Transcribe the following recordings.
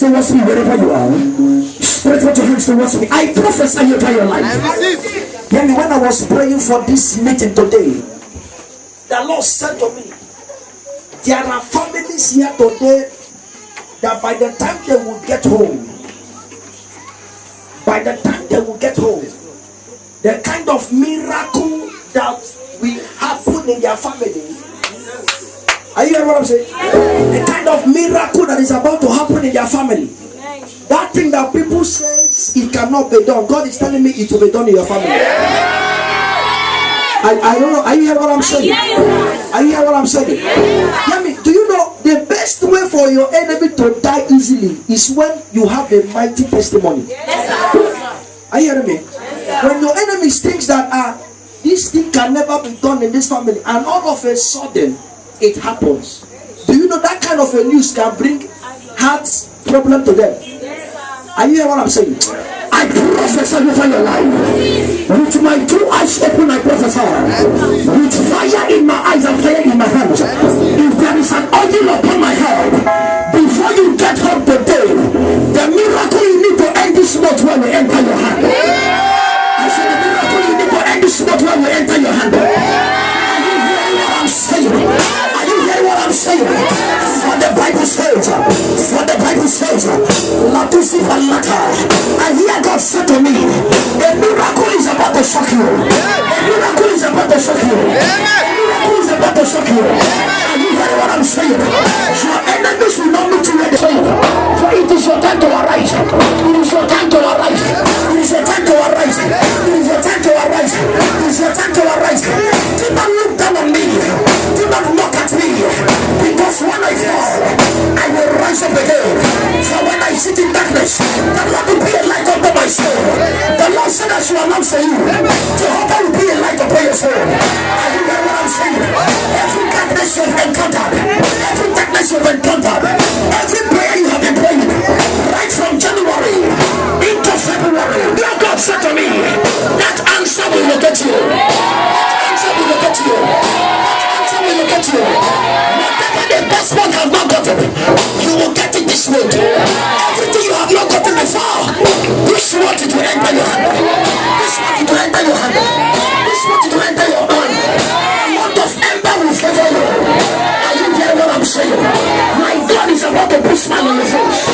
towards me wherever you are. Spread out your hands towards me. I prophesy over your life. Hear me, when I was praying for this meeting today, the Lord said to me, there are families here today that by the time they will get home, the kind of miracle that will happen in their family. Are you hearing what I'm saying? The kind of miracle that is about to happen in their family. That thing that people say it cannot be done, God is telling me it will be done in your family. I don't know. Are you hearing what I'm saying? Are you hearing what I'm saying? Hear me. Do you know the best way for your enemy to die easily is when you have a mighty testimony? Are you hearing me? When your enemy thinks that this thing can never be done in this family, and all of a sudden it happens. Do you know that kind of a news can bring heart problem to them? Are you hearing what I'm saying? I prophesy over your life. With my two eyes open, I prophesy. With fire in my eyes and fire in my hands. If there is an oil upon my head, before you get home today, the miracle you need to end this month when we enter your hand. I said the miracle you need to end this month when we enter your hand. Are you hearing what I'm saying? Are you hearing what I'm saying? For the Bible says, I hear God say to me, a miracle is about to shock you. A miracle is about to shock you. A miracle is about to shock you. Are you hearing what I'm saying? Your enemies will not meet you where they say. For it is your time to arise. It is your time to arise. It is your time to arise. It is your time to arise. It is your time to arise. Do not look down on me. Do not look at me. Because when I fall, I will rise up again. For when I sit in darkness, the Lord will be a light unto my soul. The Lord said I should announce to you, Jehovah will be a light upon your soul. Are you hearing what I'm saying? Every darkness you've encountered, every prayer you have been praying, right from January into February, your God said to me, that answer will locate you. That answer will locate you. That answer will locate you. Whatever the best one have not gotten, you will get it this month. Everything you have not gotten before, this month it will enter your hand. This month it will enter your hand. This month it will enter your hand. A month of ember will favor you. Are you hearing what I'm saying? My God is about to put smile on your face.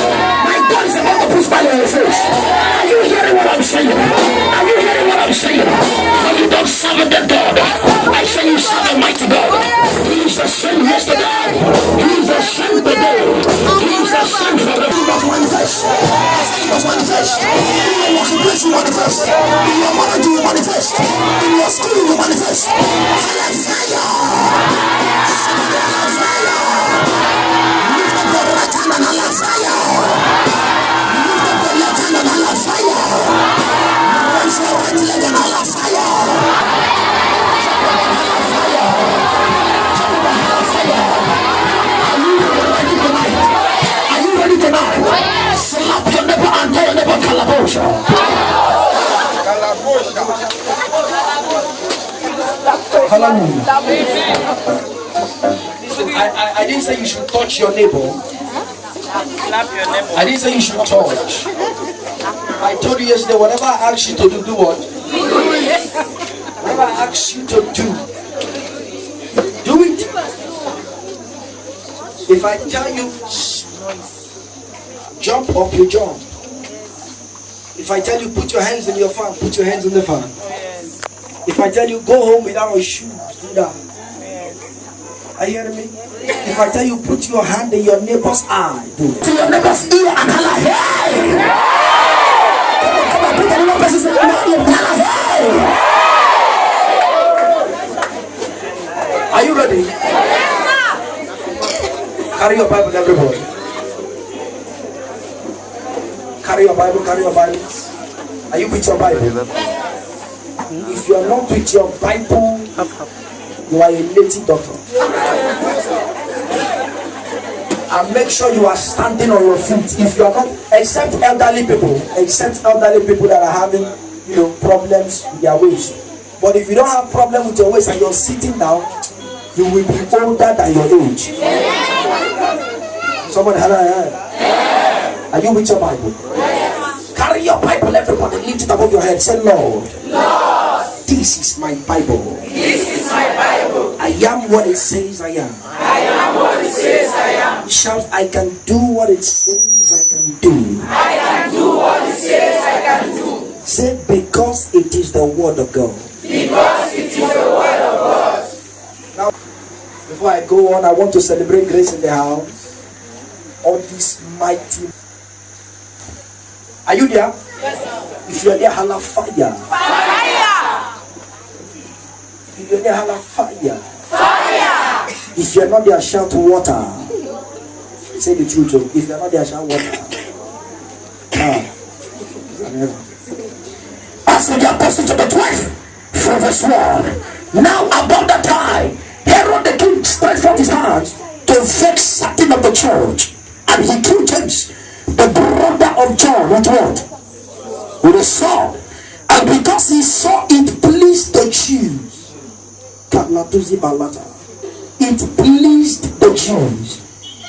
My God is about to put smile on your face. Are you hearing what I'm saying? Are you hearing what I'm saying? For you don't serve the God. I say you serve a mighty God. He is the same yesterday. He is the same today. He is the same forever. You must manifest. You must manifest. In your working place you manifest. In your marriage you manifest. In your school you manifest. Hallelujah. Lift up your right hand and hallelujah. Lift up your left hand and hallelujah. Raise your right leg and hallelujah. Are you ready tonight? Slap your neighbor and tell your neighbor Calabosha. Hallelujah. I didn't say you should touch your neighbor. I didn't say you should touch. I told you yesterday, whatever I ask you to do what? Whatever I ask you to do it. If I tell you jump up, you jump. If I tell you put your hands in your fan, put your hands in the fan. If I tell you go home without your shoes, do that. Are you hearing me? If I tell you put your hand in your neighbor's eye, do it. To your neighbor's ear and holla, hey! Come on, put the little person's ear and holla, hey! Are you ready? Carry your Bible, everybody. Carry your Bible, carry your Bible. Are you with your Bible? If you are not with your Bible, you are a native doctor. And make sure you are standing on your feet. If you are not, except elderly people that are having, problems with their waist. But if you don't have problem with your waist and you're sitting down, you will be older than your age. Someone, hello. Are you with your Bible? Yes. Carry your Bible, everybody. Lift it above your head. Say, Lord. Lord. This is my Bible. This is my Bible. I am what it says I am. I am what it says I am. Shout, I can do what it says I can do. I can do what it says I can do. Say, because it is the word of God. Because it is the word of God. Now, before I go on, I want to celebrate grace in the house. All this mighty. Are you there? Yes, sir. If you are there, holla fire. Fire. If you are there, holla fire. Fire. If you are not there, shout water. Say the truth. If you are not there, shout water. As for the apostle to the 12, from verse 1. Now about that time, Herod the king stretched forth his hands to vex certain of the church, and he killed James, the brother of John, with what? With a sword. And because he saw it pleased the Jews, it pleased the Jews,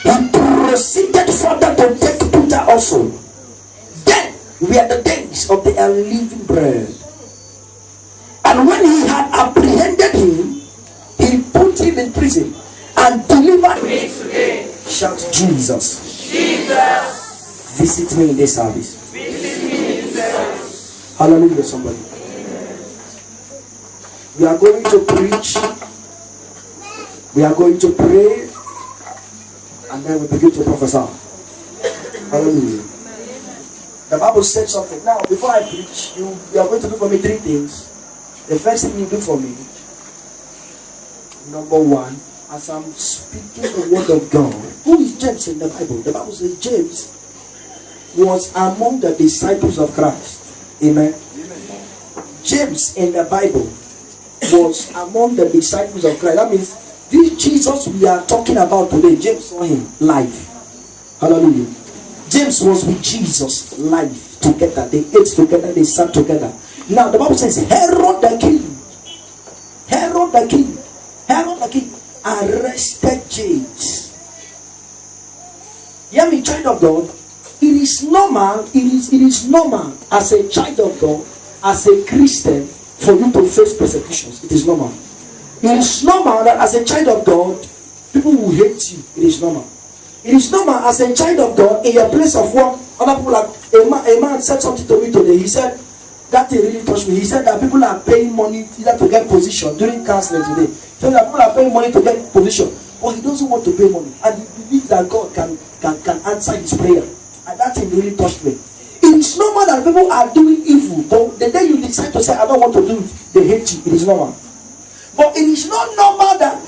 he proceeded further to take Peter also. Then were the days of the unleavened bread. And when he had apprehended him, he put him in prison and delivered me today. Shout Jesus. Jesus. Visit me in this service. Visit me in this service. Hallelujah, somebody. We are going to preach. We are going to pray. And then we begin to prophesy. Hallelujah. The Bible said something. Now, before I preach, you are going to do for me 3 things. The first thing you do for me, number 1, as I'm speaking the word of God. Who is James in the Bible? The Bible says James was among the disciples of Christ. Amen. James in the Bible was among the disciples of Christ. That means this Jesus we are talking about today, James saw him live. Hallelujah. James was with Jesus live together. They ate together, they sat together. Now the Bible says Herod the king arrested James. Hear me, child of God. It is normal as a child of God, as a Christian, for you to face persecutions. It is normal. It is normal that as a child of God, people will hate you. It is normal. It is normal as a child of God, in your place of work, other people are, a man said something to me today. He said, that thing really touched me. He said that people are paying money either to get position during counseling today. So that people are paying money to get position, but he doesn't want to pay money, and he believes that God can answer his prayer. And that thing really touched me. It is normal that people are doing evil, but the day you decide to say, I don't want to do it, they hate you. It is normal. But it is not normal that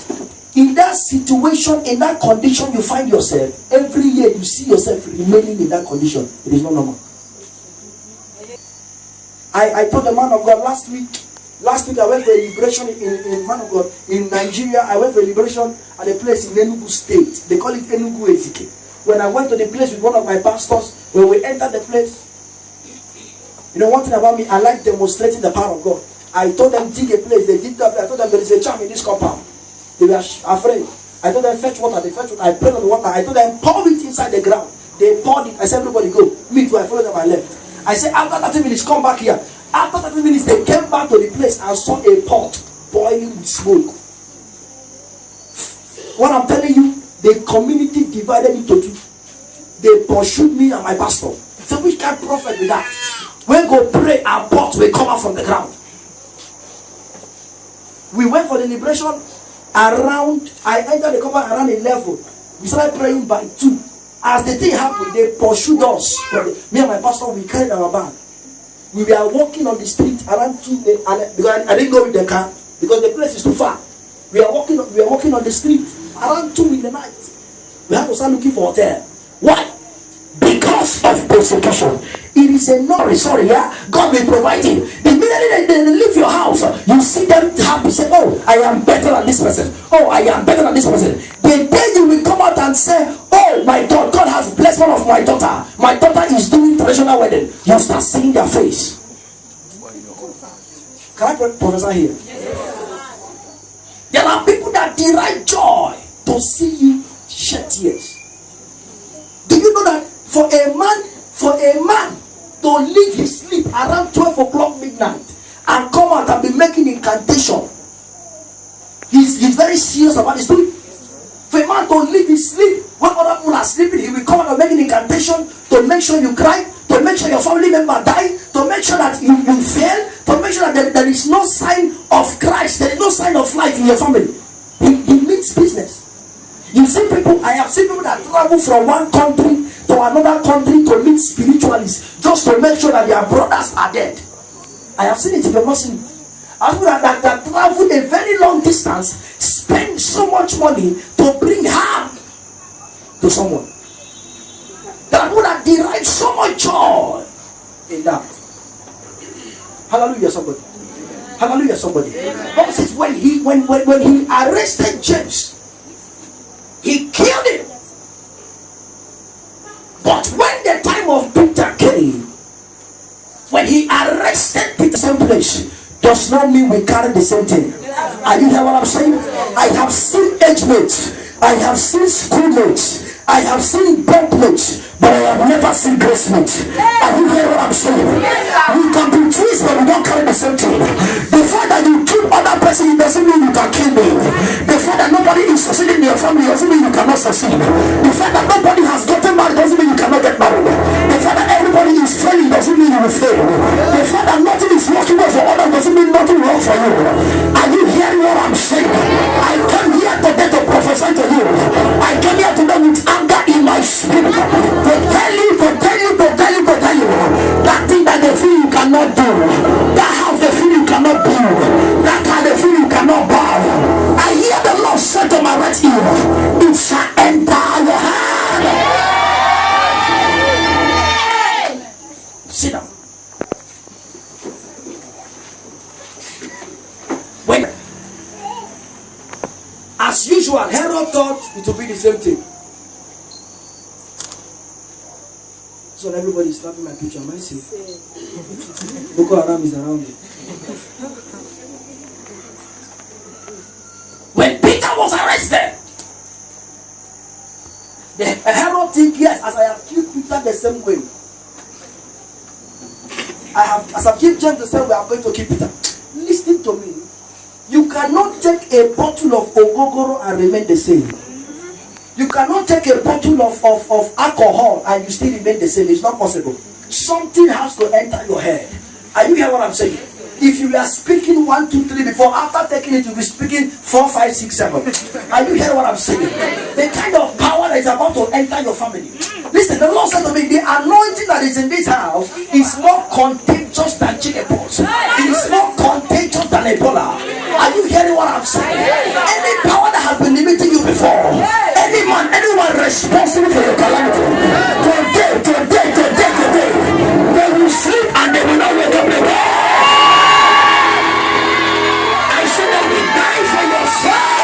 in that situation, in that condition you find yourself, every year you see yourself remaining in that condition. It is not normal. I told the man of God last week I went for a liberation in man of God in Nigeria. I went for a liberation at a place in Enugu State. They call it Enugu Ezike. When I went to the place with one of my pastors, when we entered the place, you know one thing about me, I like demonstrating the power of God. I told them dig a place, they did that. I told them there is a charm in this compound. They were afraid. I told them fetch water, they fetch water. I prayed on the water. I told them pour it inside the ground. They poured it. I said everybody go. Me too, I followed them, I left. I said, after 30 minutes, come back here. After 30 minutes, they came back to the place and saw a pot boiling with smoke. What I'm telling you, the community divided into 2. They pursued me and my pastor. So which kind of prophet with that? We go pray and pot will come out from the ground. We went for the liberation around, I entered the compound around 11. We started praying by 2. As the thing happened, they pursued us. Me and my pastor, we carried our bag. We were walking on the street around 2 because I didn't go with the car because the place is too far. We were walking on the street around 2 in the night. We had to start looking for hotel. Why? Because of persecution. It is a sorry, yeah? God will provide it. The minute they leave your house, you see them happy, say, oh, I am better than this person. Oh, I am better than this person. The day you will come out and say, oh my God, God has blessed one of my daughter. My daughter is doing traditional wedding. You start seeing their face. Can I prophesy here? Yes. There are people that derive joy to see you shed tears. Do you know that For a man to leave his sleep around 12 o'clock midnight and come out and be making incantation, he's very serious about his sleep. For a man to leave his sleep when other people are sleeping, he will come out and make an incantation to make sure you cry, to make sure your family member die, to make sure that you fail, to make sure that there is no sign of Christ, there is no sign of life in your family. He means business. You see people, I have seen people that travel from one country to another country to meet spiritualists just to make sure that their brothers are dead. I have seen it. If you're not seen it, I have people that travel a very long distance, spend so much money to bring harm to someone. There are people that derive so much joy in that. Hallelujah, somebody. Hallelujah, somebody. Bible says when he arrested James, he killed him. But when the time of Peter came, when he arrested Peter, same place, does not mean we carry the same thing. Are you hearing what I'm saying? I have seen age mates, I have seen schoolmates, I have seen boatmates, but I have never seen grace mates. Are you hearing what I'm saying? We can be twins, but we don't carry the same thing. The fact that you kill other person, it doesn't mean you can kill me. The fact that nobody is succeeding in your family doesn't mean you cannot succeed. The fact that nobody has gotten married doesn't mean you cannot get married. The fact that everybody is failing doesn't mean you will fail. The fact that nothing is working well for others doesn't mean nothing will work for you. Are you hearing what I'm saying? I came here today to prophesy to you. I came here today with anger in my spirit to tell you that thing that they feel you cannot do, that house they feel you cannot build, that car they feel you cannot buy. I hear the Lord say to my right ear, it shall enter your hand. Sit down. When, as usual, Herod thought it would be the same thing. So everybody is slapping my picture. Am I safe? Boko Haram is around me. When Peter was arrested, the Herod think, yes, as I have killed Peter the same way, as I've killed James the same way, I'm going to kill Peter. Listen to me. You cannot take a bottle of ogogoro and remain the same. You cannot take a bottle of alcohol and you still remain the same. It's not possible. Something has to enter your head. Are you hearing what I'm saying? If you are speaking 1, 2, 3 before, after taking it, you'll be speaking 4, 5, 6, 7. Are you hearing what I'm saying? The kind of power that is about to enter your family. Listen, the Lord said to me, the anointing that is in this house is more contagious than chickenpox. It is more contagious than Ebola. Are you hearing what I'm saying? Any power that has been limiting you before, anyone responsible for your calamity, today, they will sleep and they will not wake up again. I said they will die for your soul.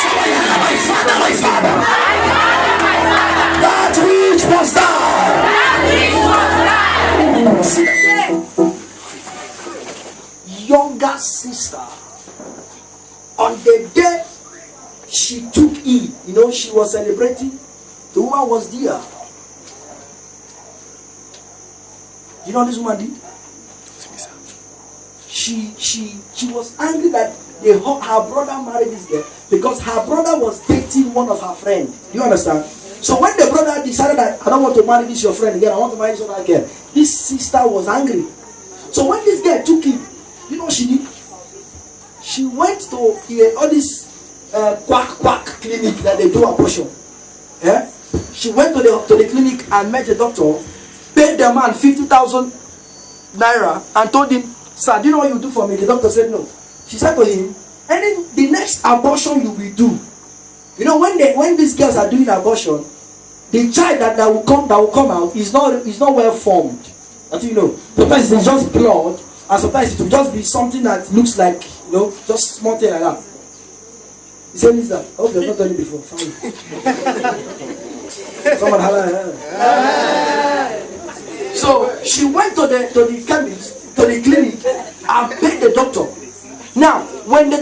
Somebody, my father. That which must die. Younger sister, on the day she took Eid, she was celebrating, the woman was there. You know what this woman did? She was angry that her brother married this girl because her brother was dating one of her friends. Do you understand? So when the brother decided that I don't want to marry this your friend again, I want to marry this other girl, this sister was angry. So when this girl took him, you know what she did? She went to all this quack clinic that they do abortion. Yeah? She went to the clinic and met the doctor, paid the man 50,000 naira and told him, sir, do you know what you do for me? The doctor said no. She said to him, and then the next abortion you will do, when these girls are doing abortion, the child that will come out is not well formed. That you know. Sometimes it's just blood, and sometimes it will just be something that looks like, just small thing like that. He said, "Listen, I hope you've not done it before." Someone So she went to the chemist, to the clinic, and paid the doctor. Now, when the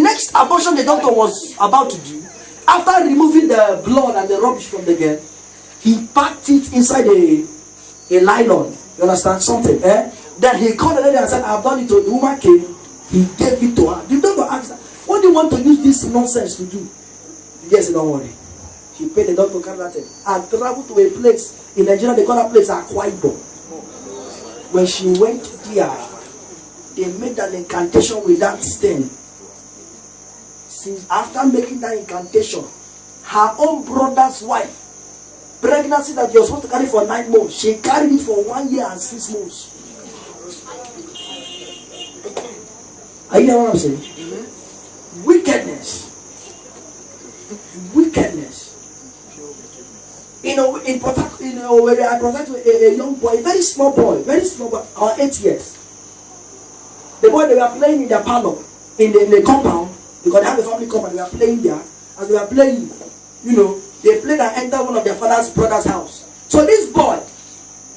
next abortion the doctor was about to do, After removing the blood and the rubbish from the girl, he packed it inside a nylon. You understand? Something. Then he called the lady and said, I've done it. The woman came, he gave it to her. You don't ask her, what do you want to use this nonsense to do? Yes, don't worry. She paid the doctor to carry that thing and traveled to a place in Nigeria. They call that place Akwa Ibom. When she went there, they made an incantation with that stain. Since after making that incantation, her own brother's wife, pregnancy that you're supposed to carry for 9 months, she carried it for 1 year and 6 months. Are you hearing what I'm saying? Mm-hmm. Wickedness. You know, in where I protect a young boy, very small boy, 8 years. The boy, they were playing in their parlor, in the compound, because they have a family compound. They were playing there. As they were playing, you know, they played and entered one of their father's brother's house. So this boy,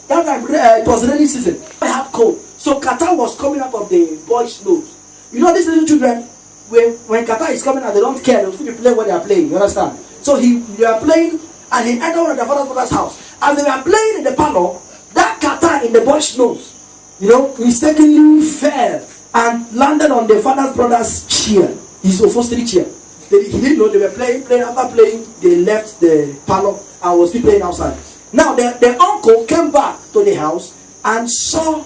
that time it was rainy season, I had cold. So Qatar was coming out of the boy's nose. You know, these little children, when Qatar is coming out, they don't care. They will play what they are playing. You understand? So they are playing, and he entered one of their father's brother's house. As they were playing in the parlor, that Qatar in the boy's nose, you know, mistakenly fell and landed on the father's brother's chair, his upholstery chair. He didn't know they were playing. After playing, they left the parlor and was still playing outside. Now the uncle came back to the house and saw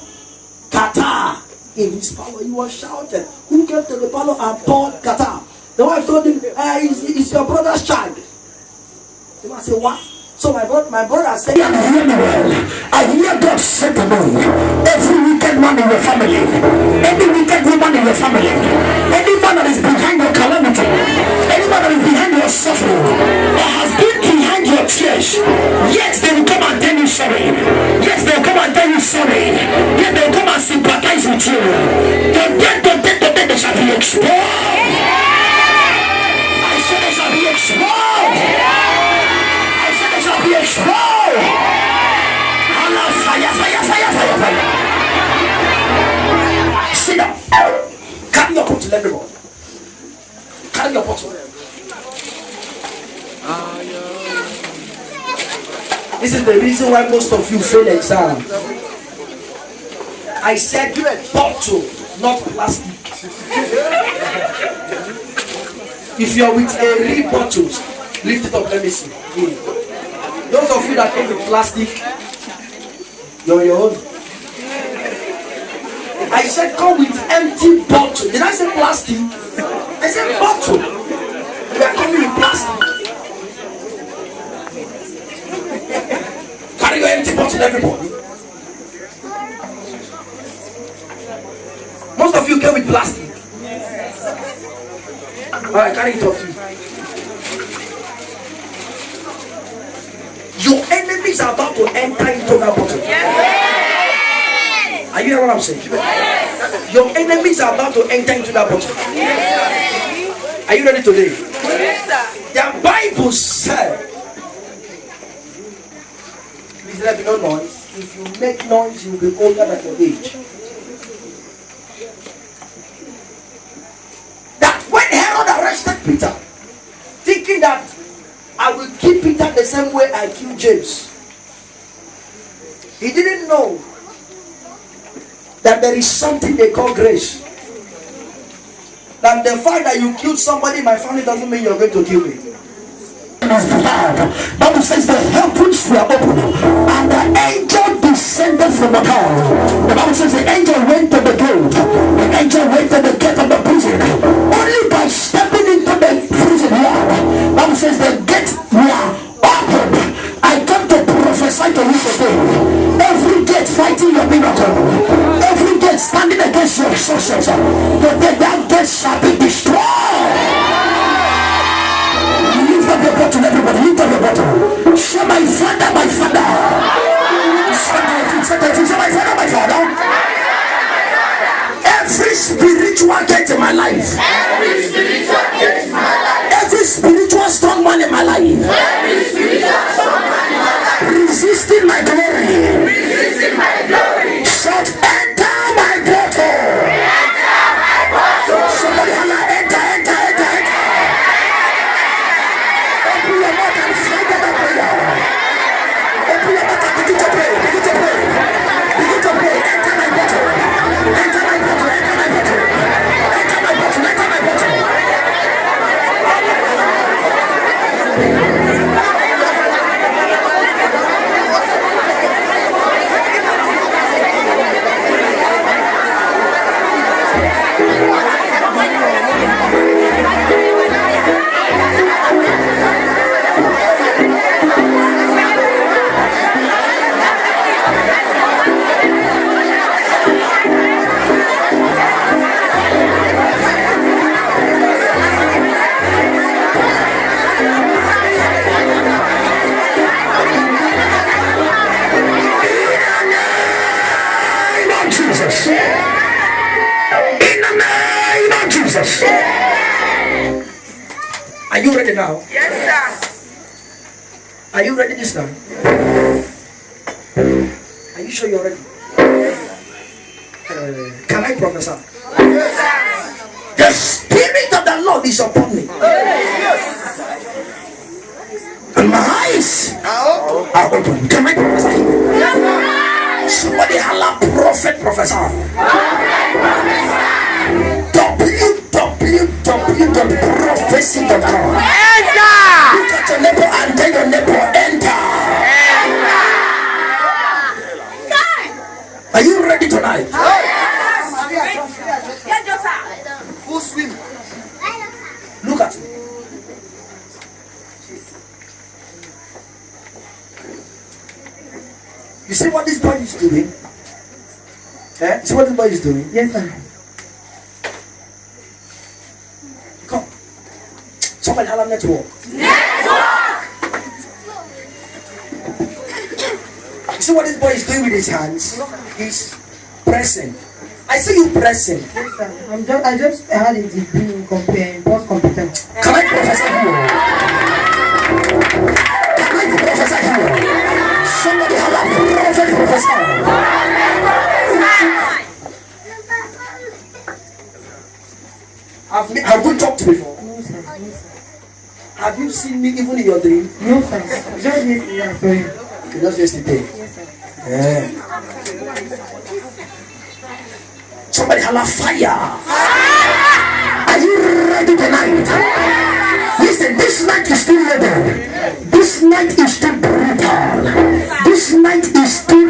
Qatar in his parlor. He was shouting. Who came to the parlor and poured Qatar? The wife told him, it's your brother's child. The man said, what? So my brother said, I hear God say to me, every wicked man in your family, any wicked woman in your family, any man that is behind your calamity, any man that is behind your suffering, or has been behind your tears, yes, they will come and tell you sorry. Yes, they will come and tell you sorry. Yes, they will come and sympathize with you. Today, they shall be exposed. I said they shall be exposed. Be exposed. Allah, fire. Sit down. Carry your bottle, everybody. Carry your bottle. This is the reason why most of you fail exam. I said you a bottle, not plastic. If you're with a real bottle, lift it up, let me see. Those of you that came with plastic, you're your own. I said come with empty bottle. Did I say plastic? I said bottle. We are coming with plastic. Carry your empty bottle, everybody. Most of you came with plastic. Alright, carry it up to you. Your enemies are about to enter into that bottle. Yes. Are you hearing what I'm saying? Yes. Your enemies are about to enter into that bottle. Yes. Are you ready today? Yes. The Bible said, please let me no noise. If you make noise, you will be older than your age. That when Herod arrested Peter, thinking that I will keep Peter the same way I killed James, he didn't know that there is something they call grace. That the fact that you killed somebody in my family doesn't mean you're going to kill me. Bible says the heavens were open and the angel descended from above. The Bible says the angel went to the gate. The angel went to the gate of the prison. Only by stepping into the prison yard, the Bible says the gate were open. I come to prophesy to you today. Every gate fighting your miracle, every gate standing against your success, that gate shall be destroyed. Lift up your bottle, everybody. Lift up your bottle. Say my father, my father. Say my father, my father. Every spiritual gate in my life. Every spiritual gate in my life. Every spiritual strong man in my life. Every spiritual strong man in my life. Resisting my glory. Resisting my glory. Shout, enter my bottle. Enter my bottle. Somebody holla, enter. Jesus. In the name of Jesus. Are you ready now? Yes, sir. Are you ready this time? Are you sure you're ready? Can I prophesy? Yes, sir. The Spirit of the Lord is upon me. And my eyes are open. Can I prophesy? Yes, sir. Somebody holla, prophet, prophesy. www.prophecy.com. Look at your neighbor and tell your neighbor, enter. Are you ready tonight? Full swim. Look at me. You see what this boy is doing? Eh? See what this boy is doing? Yes, sir. Come. Somebody have a network. You see what this boy is doing with his hands? He's pressing. I see you pressing. Yes, sir. I just had a degree in post computer. Can I prophesy here? Can I prophesy here? Somebody have a prophet prophesy. Have we talked before? No, sir. No, sir. Have you seen me even in your dream? No, sir. Just yesterday, I saw you. Okay, just yesterday. Yes, sir. Yeah. Somebody holla fire. Are you ready tonight? Listen, this night is too loaded. This night is too brutal. This night is too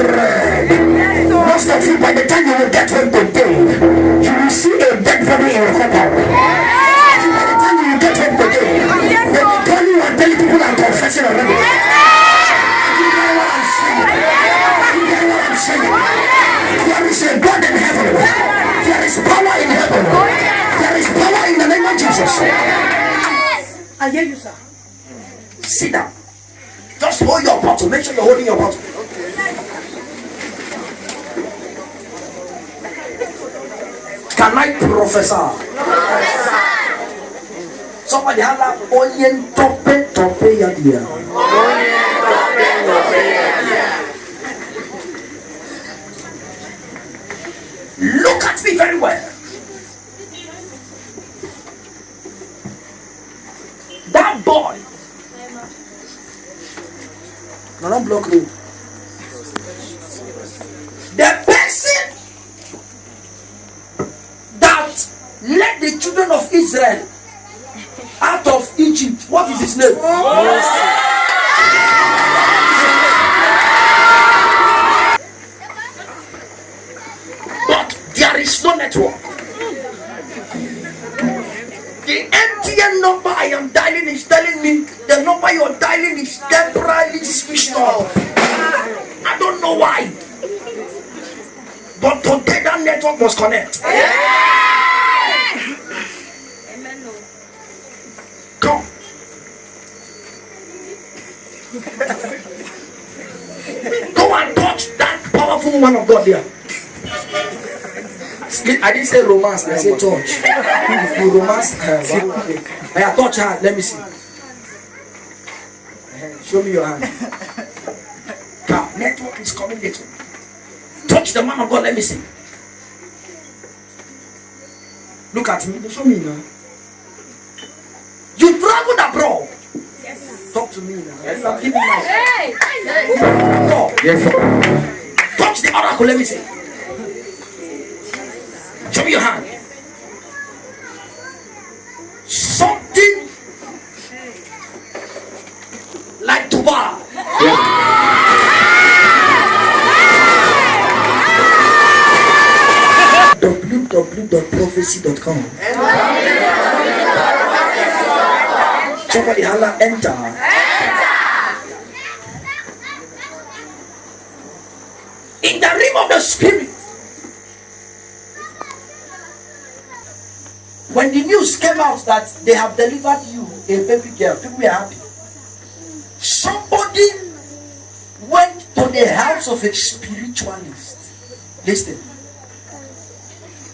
red. Most of you, by the time you will get home today, you will see a dead body in your compound. By the time you will get home today, they will call you and tell people are confessing already. There is a God in heaven. There is power in heaven. There is power in the name of Jesus. I hear you, sir. Sit down. Just hold your bottle. Make sure you're holding your bottle. Can I prophesy? Somebody have that onion tope yadia. Look at me very well. That boy. No, don't block me. The person that led the children of Israel out of Egypt. What is his name? But there is no network. The MTN number I am dialing is telling me the number you are dialing is temporarily switched off. I don't know why. But today that network must connect. Come. Go and touch that powerful woman of God there. I didn't say romance, I said touch. If you romance her, I touch her, let me see. Show me your hand. Now, network is coming later. Touch the man of God, let me see. Look at me, show me now. You traveled abroad. Yes. Talk to me now. Yes, I'm giving now. Hey. Yes, sir. Touch the oracle, let me see. Show me your hand. Something like Tuba. www.prophecy.com. Somebody holla enter. In the realm of the spirit, when the news came out that they have delivered you a baby girl, people were happy. Somebody went to the house of a spiritualist Listen.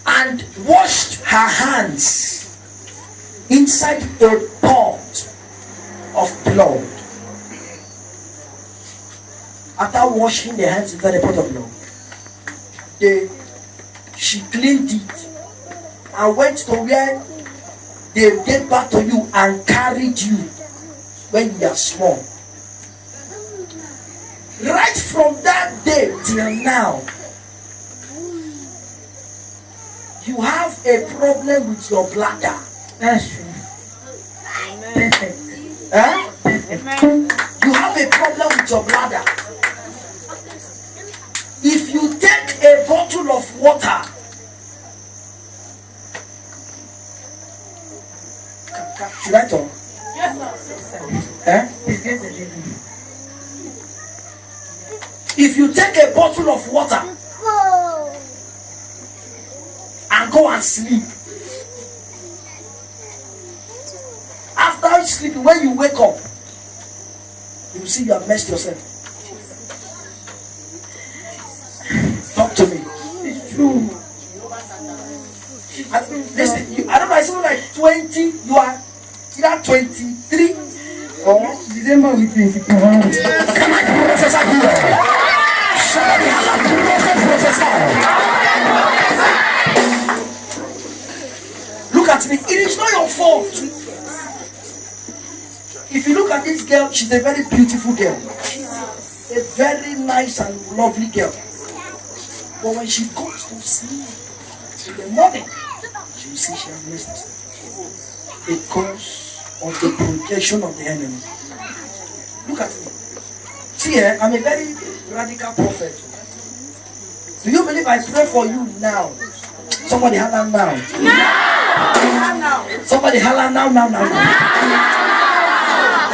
And washed her hands inside a pot of blood. After washing the hands inside a pot of blood, she cleaned it and went to where they gave back to you and carried you when you are small. Right from that day till now, you have a problem with your bladder. That's true. Perfect. Huh? You have a problem with your bladder. If you take a bottle of water, should I talk? Yes, sir. Eh? If you take a bottle of water and go and sleep, after sleeping, when you wake up, you see you have messed yourself. Talk to me. It's true. Listen, I don't know, it's like 20, you are either 23 or December with 24. Come on, Professor here. Somebody have a Professor. Look at me. It is not your fault. If you look at this girl, she's a very beautiful girl. A very nice and lovely girl. But when she goes to sleep in the morning, she will see she has missed herself. Because of the projection of the enemy. Look at me. See here, I'm a very radical prophet. Do you believe I pray for you now? Somebody holler now. No. Somebody holler now.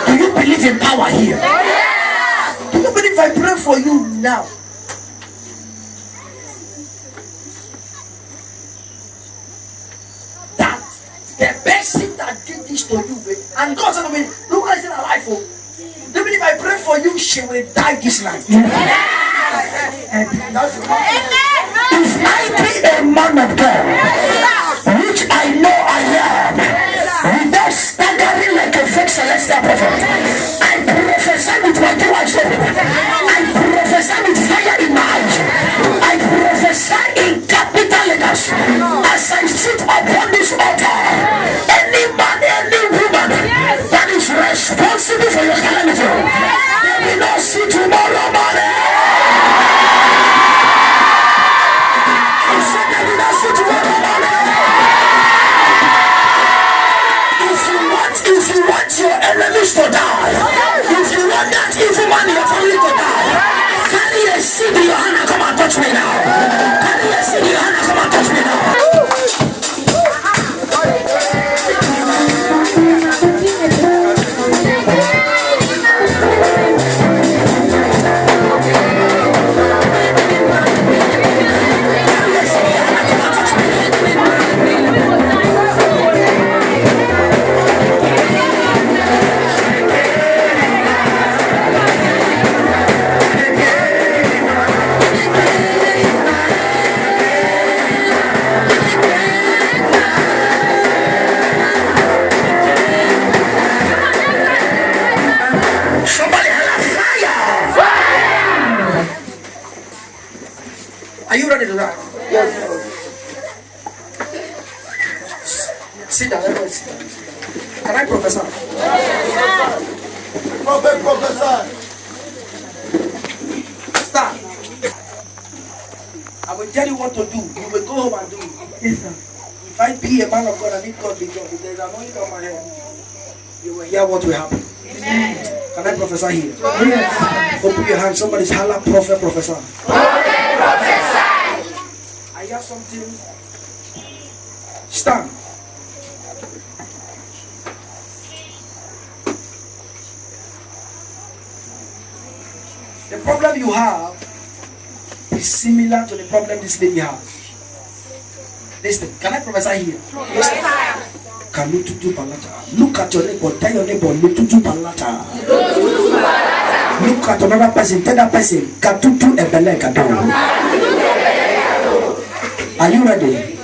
Do you believe in power here? Do you believe I pray for you now? That the person that did this to you, and God said to me, look what I said alive for. Do you believe I pray for you, she will die this night? If I be a man of God, which I know I am, without staggering like a fake celestial prophet, I prophesy with my two eyes open. I prophesy with fire in my eyes. I prophesy in capital letters as I sit upon this altar. Any man, any woman that is responsible for your calamity, they will not see tomorrow morning. If you want your enemies to die, if you want that evil man in your family to die, carry a seed in your hand and come and touch me now. Carry a seed in your hand and come and touch me now. Are you ready to die? Yes. Sit down, everybody sit down. Can I prophesy? Prophet, prophesy. Start. I will tell you what to do. You will go home and do it. Yes, sir. If I be a man of God and if God be God, if there is anointing on my head, you will hear what will happen. Amen. Can I prophesy here? Yes. Open your hand. Somebody's holla, prophet, prophesy. Prophet, prophesy. I hear something. Stand. The problem you have is similar to the problem this lady has. Listen, can I prophesy here? Kalututu balata. Look at your neighbor, tell your neighbor, Lututu balata. Look at another person, tell that person, Katutu ebele kado. Are you ready?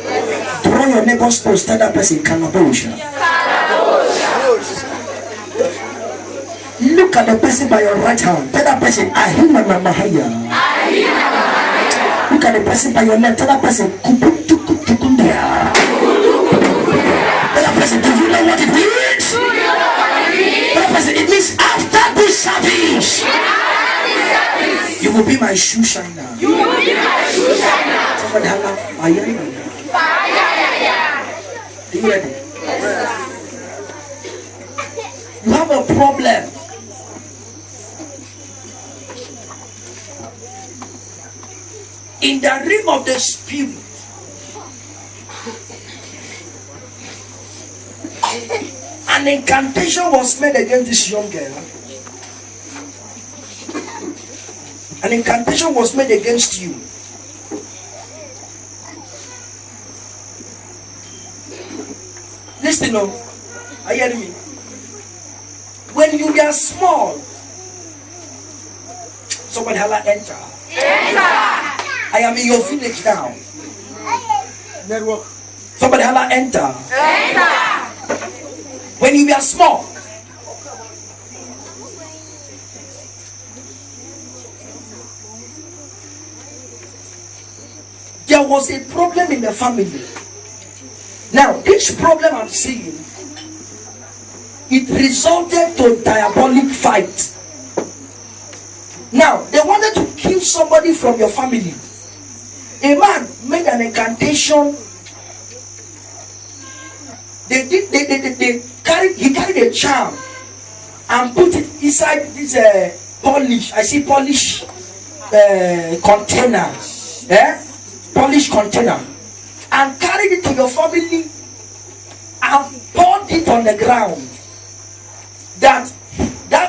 Draw your neighbor's close. Tell that person, Kanabosha. Look at the person by your right hand. Tell that person, Ahima Mahaya. Look at the person by your left. Tell that person, Kuputukutukundea. Tell that person, do you know what it means? Tell that person, it means after this service, you will be my shoe shiner. Somebody have fire. Are you ready? You have a problem. In the realm of the spirit, an incantation was made against this young girl. An incantation was made against you. Listen, are you hearing me? When you were small, somebody holla, enter. I am in your village now. Network. Somebody holla, enter. When you were small, there was a problem in the family. Now, this problem I'm seeing, it resulted to diabolic fight. Now, they wanted to kill somebody from your family. A man made an incantation. He carried a charm and put it inside this polish. I see polish container. Polish container. And carried it to your family and poured it on the ground. That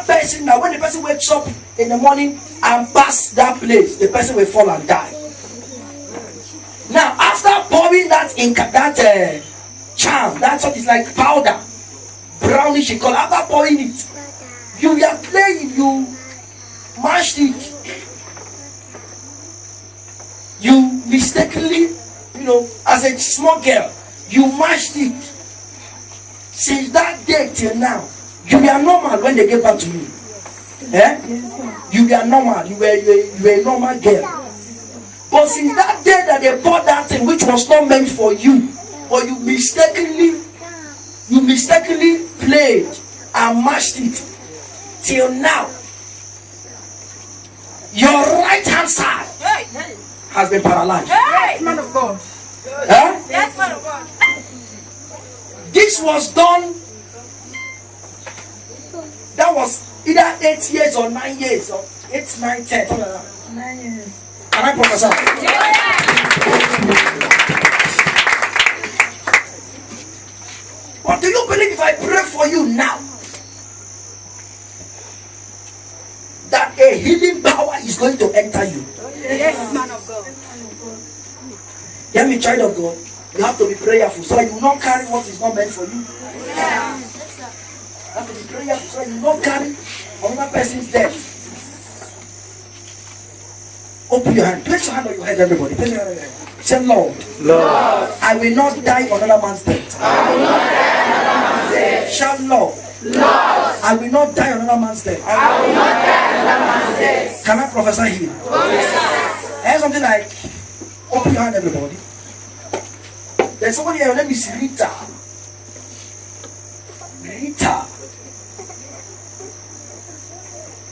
person, now when the person wakes up in the morning and pass that place, the person will fall and die. Now, after pouring that charm, that's what is like powder, brownish in color. After pouring it, you are playing, you mashed it. You mistakenly, as a small girl, you mashed it. Since that day till now, you were normal when they gave back to you. You were normal. You were a normal girl. But since that day that they bought that thing which was not meant for you, but you mistakenly played and mashed it, till now, your right hand side has been paralyzed. Man of God. Yes, man of God. This was done. That was either 8 years or 9 years, or 8, 9, 10. 9 years. Can I prophesy? But do you believe if I pray for you now, that a healing power is going to enter you? Yes, man of God. Hear me, child of God. You have to be prayerful so that you will not carry what is not meant for you. Yeah. You have to be prayerful so that you will not carry another person's death. Open your hand. Place your hand on your head, everybody. Place your hand on your head. Say, Lord, I will not die on another man's death. Shout, Lord, I will not die on another man's death. Can I prophesy here? Here's something like, open your hand, everybody. There's somebody here, your name is Rita.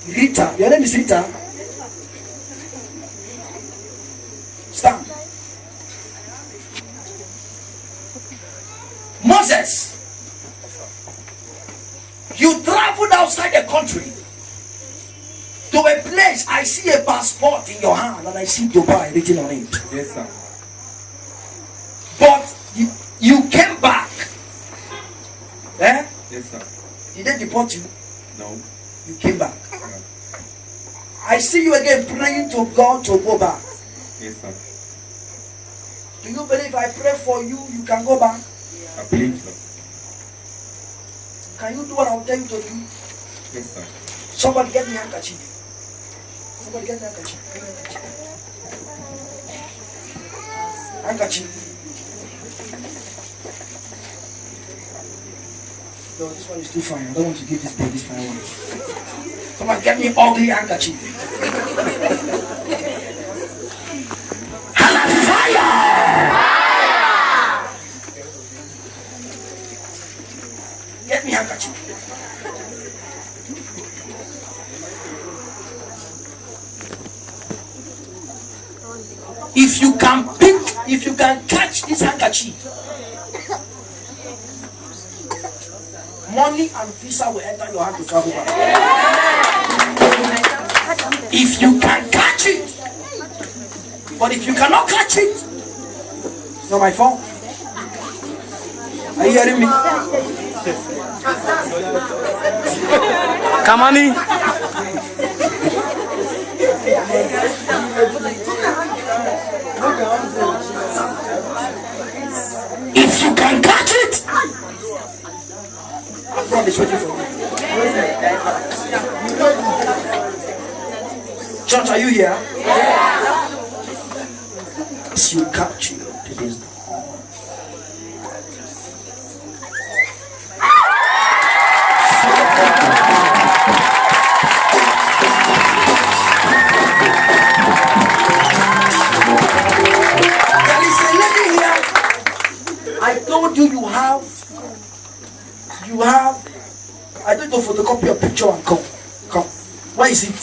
Rita. Your name is Rita. Stand. Moses, you traveled outside the country to a place. I see a passport in your hand and I see Dubai written on it. Yes, sir. But you came back. Yes, sir. Did they deport you? No. You came back. I see you again praying to God to go back. Yes, sir. Do you believe I pray for you, you can go back? I believe so. Can you do what I'll tell you to do? Yes, sir. Somebody get me a handkerchief. Somebody get me a handkerchief. Handkerchief. No, this one is too fine. I don't want to give this baby this fine one. Someone get me ugly handkerchief. Fire! Get me handkerchief. If you can catch this handkerchief, money and visa will enter your hand to travel back. If you can catch it, but if you cannot catch it, it's not my fault. Are you hearing me? Kamani. If you can catch it, God is waiting for you. Church, are you here? As you catch you, today's the I told you you have, I don't know, photocopy your picture and come. Where is it?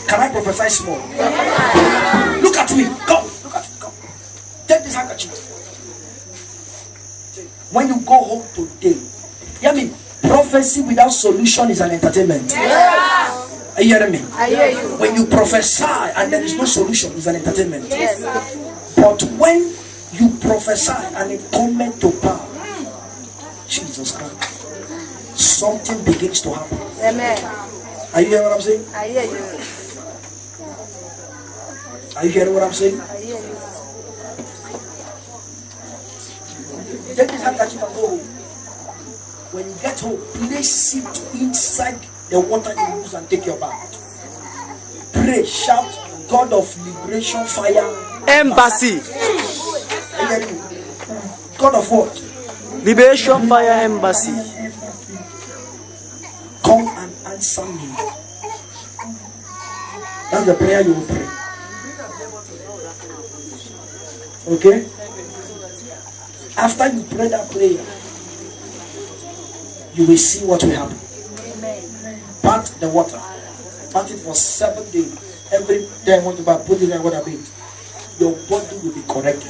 Can I prophesy small? Look at me. Come. Look at me. Come. Take this handkerchief. When you go home today, hear me. Prophecy without solution is an entertainment. Are you hearing me? I hear you. When you prophesy and there is no solution, it's an entertainment. Yes. But when you prophesy and it comes to power, Jesus Christ, something begins to happen. Amen. Are you hearing what I'm saying? I hear you. Are you hearing what I'm saying? I hear you. Take this handkerchief and go home. When you get home, place it inside the water you use and take your bath. Pray, shout, God of liberation, fire. Embassy. God of what? Liberation Fire Embassy. Come and answer me. That's the prayer you will pray. Okay? After you pray that prayer, you will see what will happen. Part the water. Part it for 7 days. Every day I want to put it in water bit. Your body will be corrected.